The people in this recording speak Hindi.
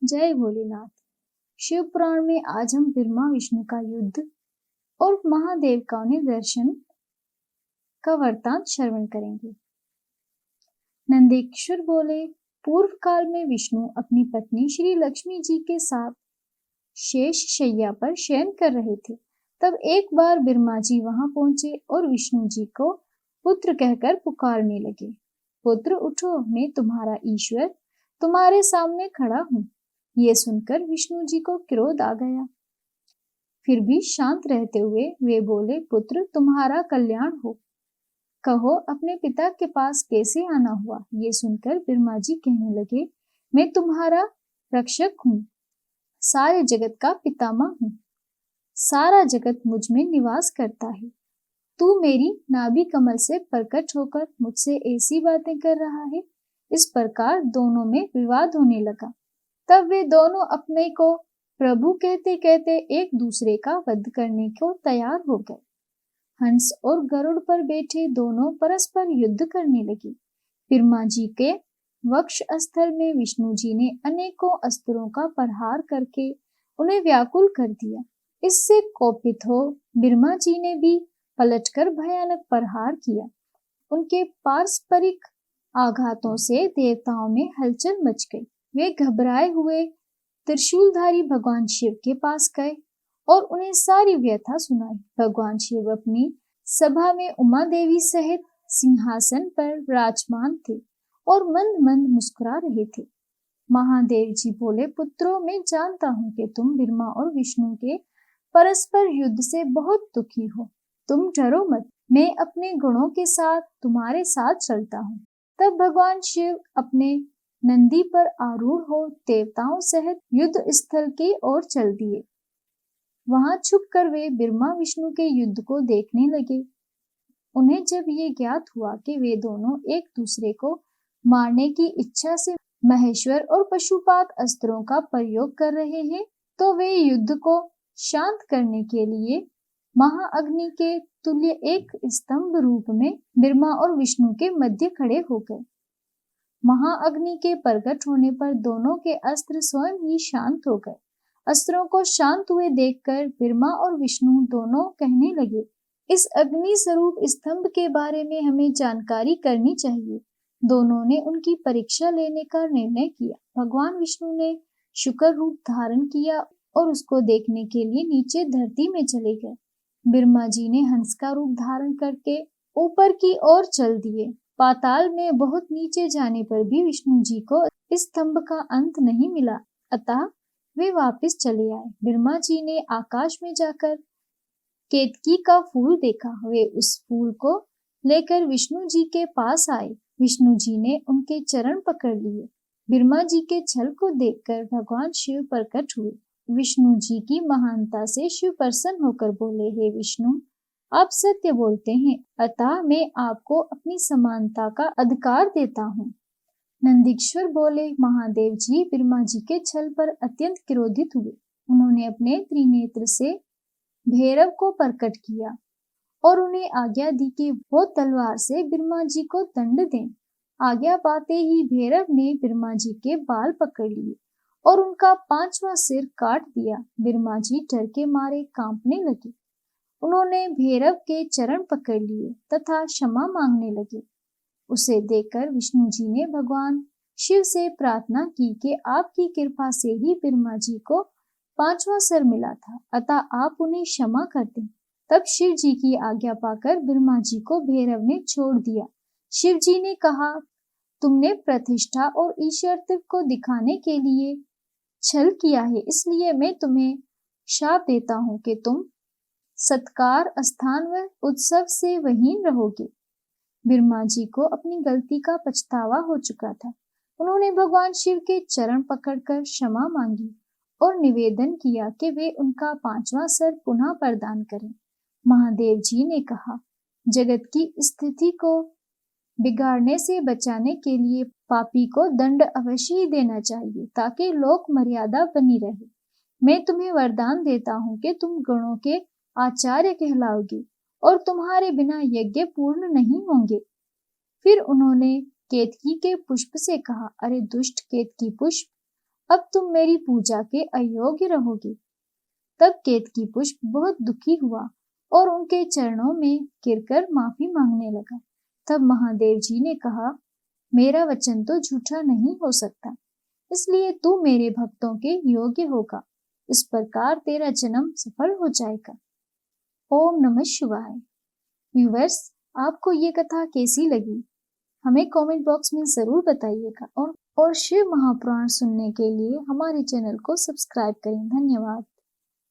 जय भोलेनाथ। शिव पुराण में आज हम ब्रह्मा विष्णु का युद्ध और महादेव का उन्हें दर्शन का वृतांत श्रवण करेंगे। नंदीश्वर बोले, पूर्व काल में विष्णु अपनी पत्नी श्री लक्ष्मी जी के साथ शेष शैया पर शयन कर रहे थे। तब एक बार ब्रह्मा जी वहां पहुंचे और विष्णु जी को पुत्र कहकर पुकारने लगे। पुत्र उठो, मैं तुम्हारा ईश्वर तुम्हारे सामने खड़ा हूँ। ये सुनकर विष्णु जी को क्रोध आ गया। फिर भी शांत रहते हुए वे बोले, पुत्र तुम्हारा कल्याण हो, कहो अपने पिता के पास कैसे आना हुआ। ये सुनकर ब्रह्मा जी कहने लगे, मैं तुम्हारा रक्षक हूँ, सारे जगत का पितामह हूँ, सारा जगत मुझ में निवास करता है। तू मेरी नाभि कमल से प्रकट होकर मुझसे ऐसी बातें कर रहा है। इस प्रकार दोनों में विवाद होने लगा। तब वे दोनों अपने को प्रभु कहते कहते एक दूसरे का वध करने को तैयार हो गए। हंस और गरुड़ पर बैठे दोनों परस्पर युद्ध करने लगे। ब्रह्मा जी के वक्ष स्थल में विष्णु जी ने अनेकों अस्त्रों का प्रहार करके उन्हें व्याकुल कर दिया। इससे कोपित हो ब्रह्मा जी ने भी पलटकर भयानक प्रहार किया। उनके पारस्परिक आघातों से देवताओं में हलचल मच गई। वे घबराए हुए त्रिशूलधारी भगवान शिव के पास गए और उन्हें सारी व्यथा सुनाई। भगवान शिव अपनी सभा में उमा देवी सहित सिंहासन पर विराजमान थे और मंद मंद मुस्कुरा रहे थे। महादेव जी बोले, पुत्रों मैं जानता हूँ कि तुम ब्रह्मा और विष्णु के परस्पर युद्ध से बहुत दुखी हो। तुम डरो मत, मैं अपने गुणों के साथ तुम्हारे साथ चलता हूँ। तब भगवान शिव अपने नंदी पर आरूढ़ हो देवताओं सहित युद्ध स्थल की ओर चल दिए। वहां छुपकर वे ब्रह्मा विष्णु के युद्ध को देखने लगे। उन्हें जब ये ज्ञात हुआ कि वे दोनों एक दूसरे को मारने की इच्छा से महेश्वर और पशुपात अस्त्रों का प्रयोग कर रहे हैं, तो वे युद्ध को शांत करने के लिए महाअग्नि के तुल्य एक स्तंभ रूप में ब्रह्मा और विष्णु के मध्य खड़े हो गए। महाअग्नि के प्रकट होने पर दोनों के अस्त्र स्वयं ही शांत हो गए। अस्त्रों को शांत हुए देखकर ब्रह्मा और विष्णु दोनों कहने लगे, इस अग्नि स्वरूप स्तंभ के बारे में हमें जानकारी करनी चाहिए। दोनों ने उनकी परीक्षा लेने का निर्णय किया। भगवान विष्णु ने शुक्र रूप धारण किया और उसको देखने के लिए नीचे धरती में चले गए। ब्रह्मा जी ने हंस का रूप धारण करके ऊपर की ओर चल दिए। पाताल में बहुत नीचे जाने पर भी विष्णु जी को इस स्तंभ का अंत नहीं मिला, अतः वे वापस चले आए। ब्रह्मा जी ने आकाश में जाकर केतकी का फूल देखा। वे उस फूल को लेकर विष्णु जी के पास आए। विष्णु जी ने उनके चरण पकड़ लिए। ब्रह्मा जी के छल को देखकर भगवान शिव प्रकट हुए। विष्णु जी की महानता से शिव प्रसन्न होकर बोले, हे विष्णु, आप सत्य बोलते हैं, अतः मैं आपको अपनी समानता का अधिकार देता हूँ। नंदीश्वर बोले, महादेव जी ब्रह्मा जी के छल पर अत्यंत क्रोधित हुए। उन्होंने अपने त्रिनेत्र से भैरव को प्रकट किया और उन्हें आज्ञा दी कि वो तलवार से ब्रह्मा जी को दंड दें। आज्ञा पाते ही भैरव ने ब्रह्मा जी के बाल पकड़ लिए और उनका 5वां सिर काट दिया। ब्रह्मा जी डर के मारे कांपने लगे। उन्होंने भैरव के चरण पकड़ लिए तथा क्षमा मांगने लगे। उसे देखकर विष्णु जी ने भगवान शिव से प्रार्थना की कि आपकी कृपा से ही ब्रह्मा जी को 5वां सिर मिला था, अतः आप उन्हें क्षमा कर दें। तब शिव जी की आज्ञा पाकर ब्रह्मा जी को भैरव ने छोड़ दिया। शिव जी ने कहा, तुमने प्रतिष्ठा और ईश्वरत्व को दिखाने के लिए छल किया है, इसलिए मैं तुम्हें शाप देता हूँ कि तुम सत्कार स्थान व उत्सव से वहीं रहोगे। ब्रह्मा जी को अपनी गलती का पछतावा हो चुका था। उन्होंने भगवान शिव के चरण पकड़कर क्षमा मांगी और निवेदन किया कि वे उनका 5वां सर पुनः प्रदान करें। महादेव जी ने कहा, जगत की स्थिति को बिगाड़ने से बचाने के लिए पापी को दंड अवश्य ही देना चाहिए, ताकि लोक मर्यादा बनी रहे। मैं तुम्हें वरदान देता हूँ कि तुम गणों के आचार्य कहलाओगे और तुम्हारे बिना यज्ञ पूर्ण नहीं होंगे। फिर उन्होंने केतकी के पुष्प से कहा, अरे दुष्ट केतकी पुष्प, अब तुम मेरी पूजा के अयोग्य रहोगी। तब केतकी पुष्प बहुत दुखी हुआ और उनके चरणों में गिरकर माफी मांगने लगा। तब महादेव जी ने कहा, मेरा वचन तो झूठा नहीं हो सकता, इसलिए तू मेरे भक्तों के योग्य होगा। इस प्रकार तेरा जन्म सफल हो जाएगा। ओम नमः शिवाय। व्यूअर्स, आपको ये कथा कैसी लगी हमें कमेंट बॉक्स में जरूर बताइएगा और शिव महापुराण सुनने के लिए हमारे चैनल को सब्सक्राइब करें। धन्यवाद।